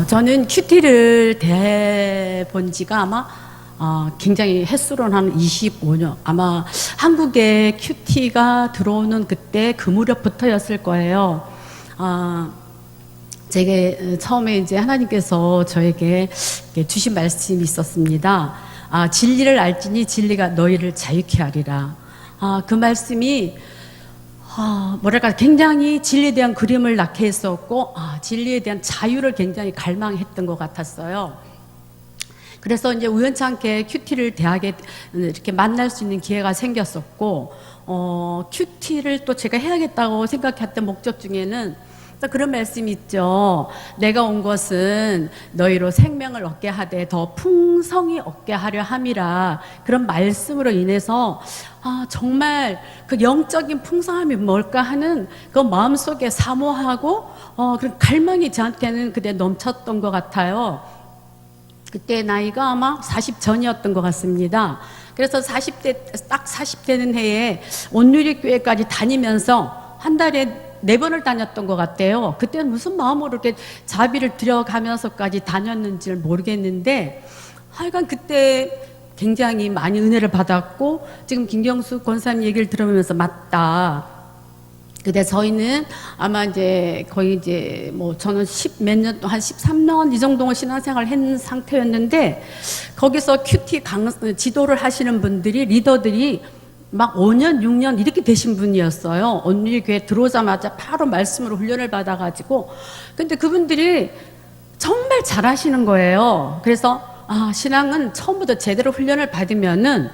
저는 큐티를 대본 지가 아마 굉장히 햇수로는 한 25년, 아마 한국에 큐티가 들어오는 그때 그 무렵부터였을 거예요. 제게 처음에 이제 하나님께서 저에게 주신 말씀이 있었습니다. 진리를 알지니 진리가 너희를 자유케 하리라. 그 말씀이 뭐랄까 굉장히 진리에 대한 그림을 낳게 했었고 진리에 대한 자유를 굉장히 갈망했던 것 같았어요. 그래서 이제 우연찮게 큐티를 대학에 이렇게 만날 수 있는 기회가 생겼었고 큐티를 또 제가 해야겠다고 생각했던 목적 중에는 또 그런 말씀이 있죠. 내가 온 것은 너희로 생명을 얻게 하되 더 풍성히 얻게 하려 함이라. 그런 말씀으로 인해서 정말 그 영적인 풍성함이 뭘까 하는 그 마음속에 사모하고 그런 갈망이 저한테는 그때 넘쳤던 것 같아요. 그때 나이가 아마 40 전이었던 것 같습니다. 그래서 40대 딱 40되는 해에 온누리교회까지 다니면서 한 달에 4번을 다녔던 것 같아요. 그때는 무슨 마음으로 이렇게 자비를 들여가면서까지 다녔는지를 모르겠는데 하여간 그때 굉장히 많이 은혜를 받았고 지금 김경수 권사님 얘기를 들어보면서 맞다. 근데 저희는 아마 이제 거의 이제 뭐 저는 10몇 년, 한 13년 이 정도 신앙생활을 한 상태였는데 거기서 큐티 지도를 하시는 분들이 리더들이 막 5년, 6년 이렇게 되신 분이었어요. 온누리교회 들어오자마자 바로 말씀으로 훈련을 받아가지고. 근데 그분들이 정말 잘하시는 거예요. 그래서 신앙은 처음부터 제대로 훈련을 받으면은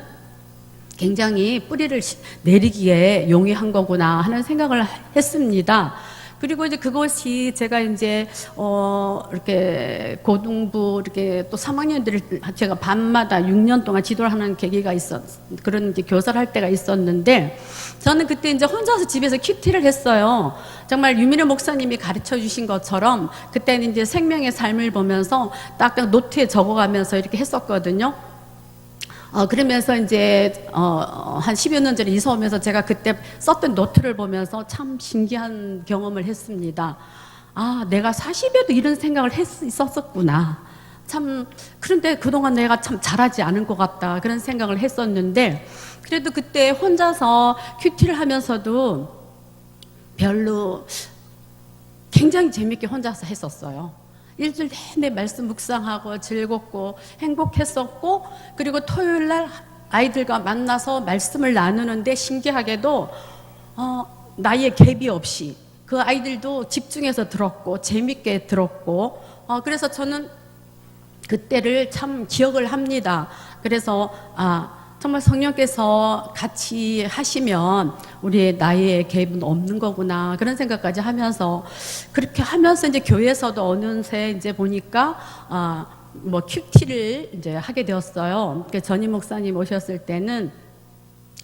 굉장히 뿌리를 내리기에 용이한 거구나 하는 생각을 했습니다. 그리고 이제 그것이 제가 이제 이렇게 고등부 이렇게 또 3학년들을 제가 밤마다 6년 동안 지도를 하는 계기가 그런 이제 교사를 할 때가 있었는데 저는 그때 이제 혼자서 집에서 큐티를 했어요. 정말 유민혜 목사님이 가르쳐 주신 것처럼 그때는 이제 생명의 삶을 보면서 딱딱 노트에 적어가면서 이렇게 했었거든요. 그러면서 이제 한 10여 년 전에 이사 오면서 제가 그때 썼던 노트를 보면서 참 신기한 경험을 했습니다. 내가 40에도 이런 생각을 있었었구나. 참 그런데 그동안 내가 참 잘하지 않은 것 같다 그런 생각을 했었는데 그래도 그때 혼자서 큐티를 하면서도 별로 굉장히 재밌게 혼자서 했었어요. 일주일 내내 말씀 묵상하고 즐겁고 행복했었고 그리고 토요일 날 아이들과 만나서 말씀을 나누는데 신기하게도 나이에 갭이 없이 그 아이들도 집중해서 들었고 재밌게 들었고 그래서 저는 그때를 참 기억을 합니다. 그래서 정말 성령께서 같이 하시면 우리의 나이의 갭은 없는 거구나 그런 생각까지 하면서 그렇게 하면서 이제 교회에서도 어느새 이제 보니까 뭐 큐티를 이제 하게 되었어요. 전임 목사님 오셨을 때는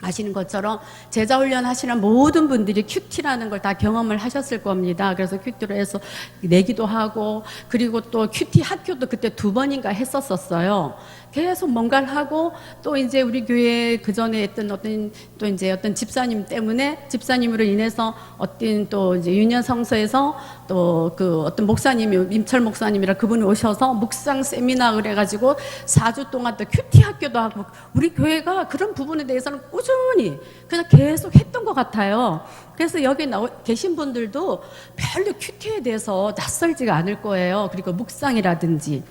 아시는 것처럼 제자 훈련 하시는 모든 분들이 큐티라는 걸 다 경험을 하셨을 겁니다. 그래서 큐티로 해서 내기도 하고 그리고 또 큐티 학교도 그때 2번인가 했었어요. 계속 뭔가를 하고 또 이제 우리 교회 그 전에 했던 어떤 집사님 때문에 집사님으로 인해서 어떤 또 이제 유년 성서에서 또 그 어떤 목사님이 임철 목사님이라 그분이 오셔서 묵상 세미나 그래가지고 4주 동안 또 큐티 학교도 하고 우리 교회가 그런 부분에 대해서는 꾸준히 그냥 계속 했던 것 같아요. 그래서 여기 계신 분들도 별로 큐티에 대해서 낯설지가 않을 거예요. 그리고 묵상이라든지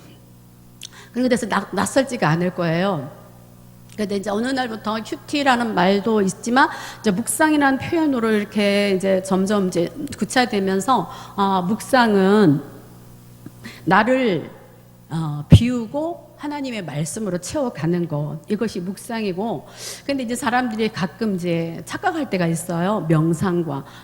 그리고 그래서 낯설지가 않을 거예요. 근데 이제 어느 날부터 큐티라는 말도 있지만 이제 묵상이라는 표현으로 이렇게 이제 점점 이제 구체화되면서 묵상은 나를 비우고 하나님의 말씀으로 채워가는 것 이것이 묵상이고 근데 이제 사람들이 가끔 이제 착각할 때가 있어요.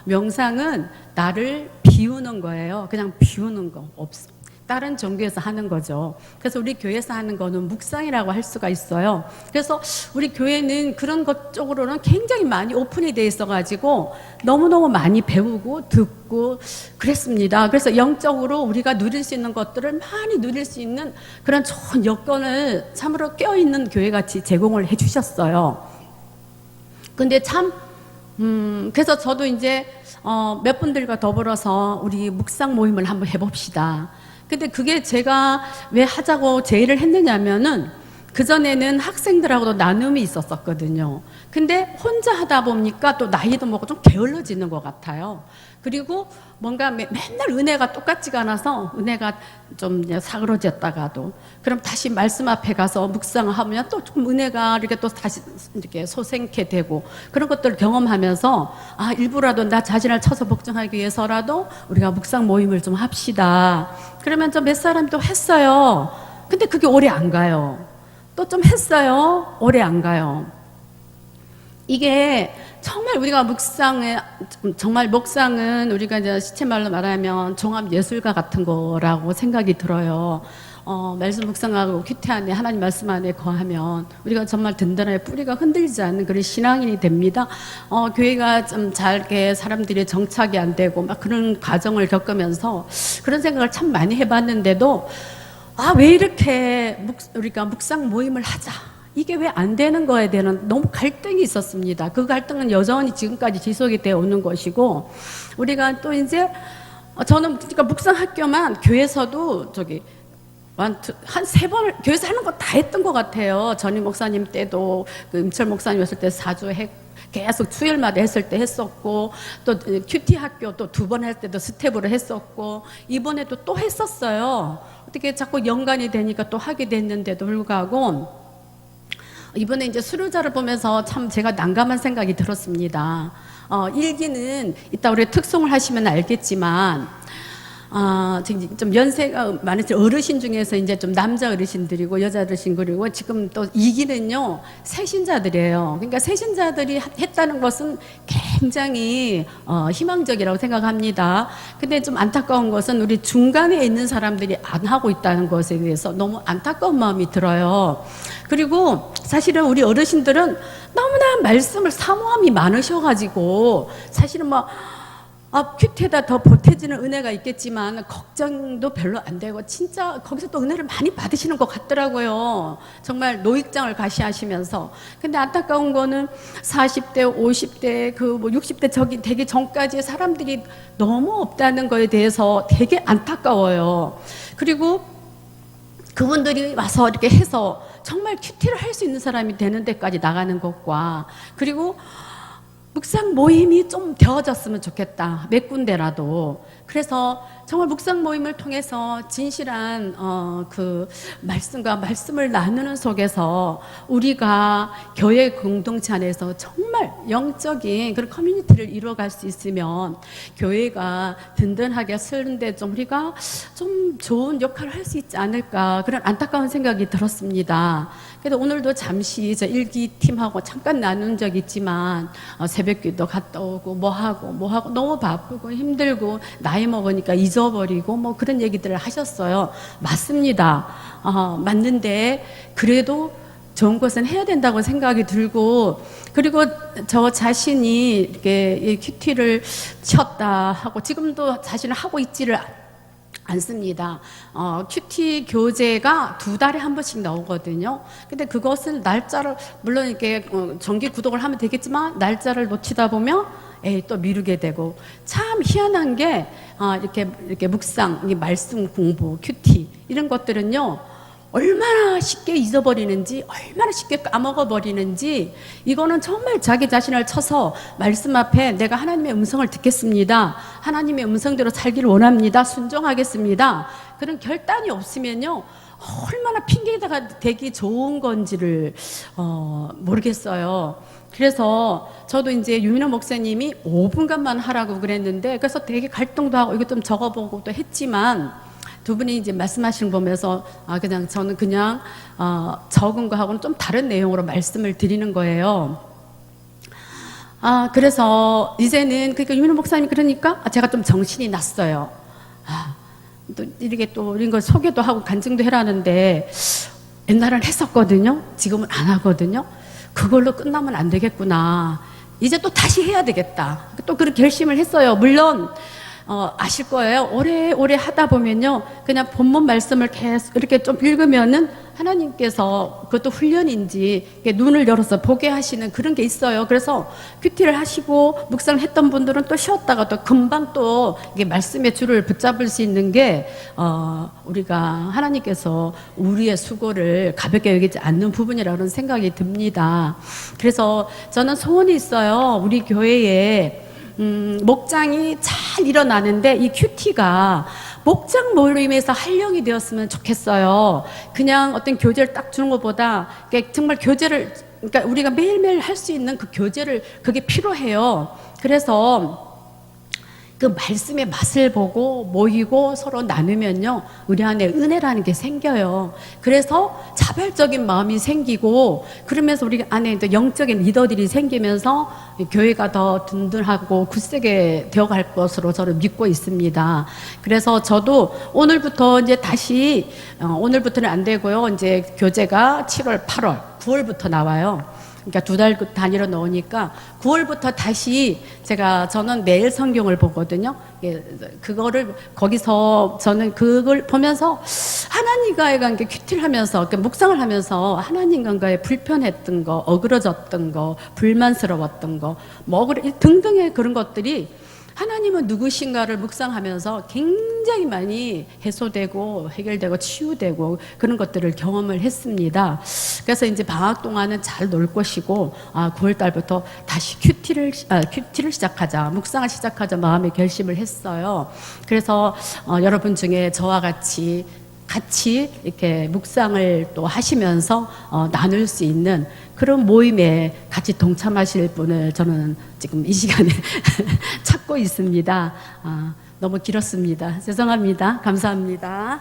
명상은 나를 비우는 거예요. 그냥 비우는 거 없어. 다른 종교에서 하는 거죠. 그래서 우리 교회에서 하는 거는 묵상이라고 할 수가 있어요. 그래서 우리 교회는 그런 것 쪽으로는 굉장히 많이 오픈이 돼 있어가지고 너무너무 많이 배우고 듣고 그랬습니다. 그래서 영적으로 우리가 누릴 수 있는 것들을 많이 누릴 수 있는 그런 좋은 여건을 참으로 껴있는 교회같이 제공을 해주셨어요. 근데 참 그래서 저도 이제 몇 분들과 더불어서 우리 묵상 모임을 한번 해봅시다. 근데 그게 제가 왜 하자고 제의를 했느냐면은 그전에는 학생들하고도 나눔이 있었었거든요. 근데 혼자 하다 보니까 또 나이도 먹고 좀 게을러지는 것 같아요. 그리고 뭔가 맨날 은혜가 똑같지가 않아서 은혜가 좀 사그러졌다가도 그럼 다시 말씀 앞에 가서 묵상하면 또 좀 은혜가 이렇게 또 다시 이렇게 솟게 되고 그런 것들을 경험하면서 아, 일부라도 나 자신을 쳐서 복종하기 위해서라도 우리가 묵상 모임을 좀 합시다. 그러면 좀 몇 사람이 또 했어요. 근데 그게 오래 안 가요. 또 좀 했어요. 오래 안 가요. 이게 정말 우리가 정말 묵상은 우리가 이제 시체말로 말하면 종합 예술가 같은 거라고 생각이 들어요. 말씀 묵상하고 큐티 안에 하나님 말씀 안에 거하면 우리가 정말 든든하게 뿌리가 흔들리지 않는 그런 신앙인이 됩니다. 교회가 좀 잘게 사람들이 정착이 안 되고 막 그런 과정을 겪으면서 그런 생각을 참 많이 해봤는데도 아, 왜 이렇게 우리가 묵상 모임을 하자. 이게 왜 안 되는 거에 대한 너무 갈등이 있었습니다. 그 갈등은 여전히 지금까지 지속이 되어 오는 것이고, 우리가 또 이제, 저는 그러니까 묵상 학교만 교회에서도 한 3번, 교회에서 하는 거 다 했던 것 같아요. 전임 목사님 때도, 그 임철 목사님이었을 때 4주 계속 주일마다 했을 때 했었고, 또 큐티 학교 또 2번 할 때도 스텝으로 했었고, 이번에도 또 했었어요. 어떻게 자꾸 연관이 되니까 또 하게 됐는데도 불구하고, 이번에 이제 수료자를 보면서 참 제가 난감한 생각이 들었습니다. 일기는 이따 우리 특송을 하시면 알겠지만, 좀 연세가 많으신 어르신 중에서 이제 좀 남자 어르신들이고 여자 어르신 그리고 지금 또 2기는요 새신자들이에요. 그러니까 새신자들이 했다는 것은 굉장히 희망적이라고 생각합니다. 근데 좀 안타까운 것은 우리 중간에 있는 사람들이 안 하고 있다는 것에 대해서 너무 안타까운 마음이 들어요. 그리고 사실은 우리 어르신들은 너무나 말씀을 사모함이 많으셔가지고 사실은 큐티에다 더 보태지는 은혜가 있겠지만 걱정도 별로 안 되고 진짜 거기서 또 은혜를 많이 받으시는 것 같더라고요. 정말 노익장을 가시하시면서. 근데 안타까운 거는 40대, 50대, 60대 저기 되기 전까지 사람들이 너무 없다는 거에 대해서 되게 안타까워요. 그리고 그분들이 와서 이렇게 해서 정말 큐티를 할 수 있는 사람이 되는 데까지 나가는 것과 그리고 묵상 모임이 좀 되어졌으면 좋겠다. 몇 군데라도. 그래서 정말 묵상 모임을 통해서 진실한 그 말씀과 말씀을 나누는 속에서 우리가 교회 공동체 안에서 정말 영적인 그런 커뮤니티를 이루어갈 수 있으면 교회가 든든하게 쓰는데 좀 우리가 좀 좋은 역할을 할 수 있지 않을까 그런 안타까운 생각이 들었습니다. 그래서 오늘도 잠시 저 일기 팀하고 잠깐 나눈 적 있지만 새벽기도 갔다 오고 뭐하고 너무 바쁘고 힘들고 나이 먹으니까 잊어버리고 뭐 그런 얘기들을 하셨어요. 맞습니다. 맞는데 그래도 좋은 것은 해야 된다고 생각이 들고 그리고 저 자신이 이렇게 큐티를 쳤다 하고 지금도 자신을 하고 있지를 않습니다. 큐티 교재가 2달에 한 번씩 나오거든요. 근데 그것은 날짜를, 물론 이렇게 정기 구독을 하면 되겠지만, 날짜를 놓치다 보면, 또 미루게 되고. 참 희한한 게, 이렇게 묵상, 말씀 공부, 큐티, 이런 것들은요, 얼마나 쉽게 잊어버리는지 얼마나 쉽게 까먹어버리는지 이거는 정말 자기 자신을 쳐서 말씀 앞에 내가 하나님의 음성을 듣겠습니다. 하나님의 음성대로 살기를 원합니다. 순종하겠습니다. 그런 결단이 없으면요 얼마나 핑계가 되기 좋은 건지를 모르겠어요. 그래서 저도 이제 유민호 목사님이 5분간만 하라고 그랬는데 그래서 되게 갈등도 하고 이거 좀 적어보고 또 했지만 두 분이 이제 말씀하시는 거 보면서 그냥 저는 그냥 적은 거하고는 좀 다른 내용으로 말씀을 드리는 거예요. 그래서 이제는 그러니까 유민호 목사님이 그러니까 제가 좀 정신이 났어요. 또 이렇게 또 이런 걸 소개도 하고 간증도 해라는데 옛날엔 했었거든요. 지금은 안 하거든요. 그걸로 끝나면 안 되겠구나. 이제 또 다시 해야 되겠다. 또 그렇게 결심을 했어요. 물론 아실 거예요. 오래 하다 보면요. 그냥 본문 말씀을 계속 이렇게 좀 읽으면은 하나님께서 그것도 훈련인지 이렇게 눈을 열어서 보게 하시는 그런 게 있어요. 그래서 큐티를 하시고 묵상을 했던 분들은 또 쉬었다가 또 금방 또 이게 말씀의 줄을 붙잡을 수 있는 게 우리가 하나님께서 우리의 수고를 가볍게 여기지 않는 부분이라는 생각이 듭니다. 그래서 저는 소원이 있어요. 우리 교회에 목장이 잘 일어나는데 이 큐티가 목장 모임에서 활용이 되었으면 좋겠어요. 그냥 어떤 교재를 딱 주는 것보다 정말 교재를, 그러니까 우리가 매일매일 할 수 있는 그 교재를, 그게 필요해요. 그래서 그 말씀의 맛을 보고 모이고 서로 나누면요, 우리 안에 은혜라는 게 생겨요. 그래서 자발적인 마음이 생기고, 그러면서 우리 안에 또 영적인 리더들이 생기면서 교회가 더 든든하고 굳세게 되어갈 것으로 저는 믿고 있습니다. 그래서 저도 오늘부터 이제 다시, 오늘부터는 안 되고요, 이제 교재가 7월, 8월, 9월부터 나와요. 그러니까 2달 단위로 넣으니까 9월부터 다시 저는 매일 성경을 보거든요. 그거를 거기서 저는 그걸 보면서 하나님과의 관계 큐티를 하면서 묵상을 하면서 하나님과의 불편했던 거, 어그러졌던 거, 불만스러웠던 거, 등등의 그런 것들이 하나님은 누구신가를 묵상하면서 굉장히 많이 해소되고 해결되고 치유되고 그런 것들을 경험을 했습니다. 그래서 이제 방학 동안은 잘 놀 것이고 9월 달부터 다시 큐티를 시작하자, 묵상을 시작하자 마음의 결심을 했어요. 그래서 여러분 중에 저와 같이 이렇게 묵상을 또 하시면서 나눌 수 있는 그런 모임에 같이 동참하실 분을 저는 지금 이 시간에 찾고 있습니다. 너무 길었습니다. 죄송합니다. 감사합니다.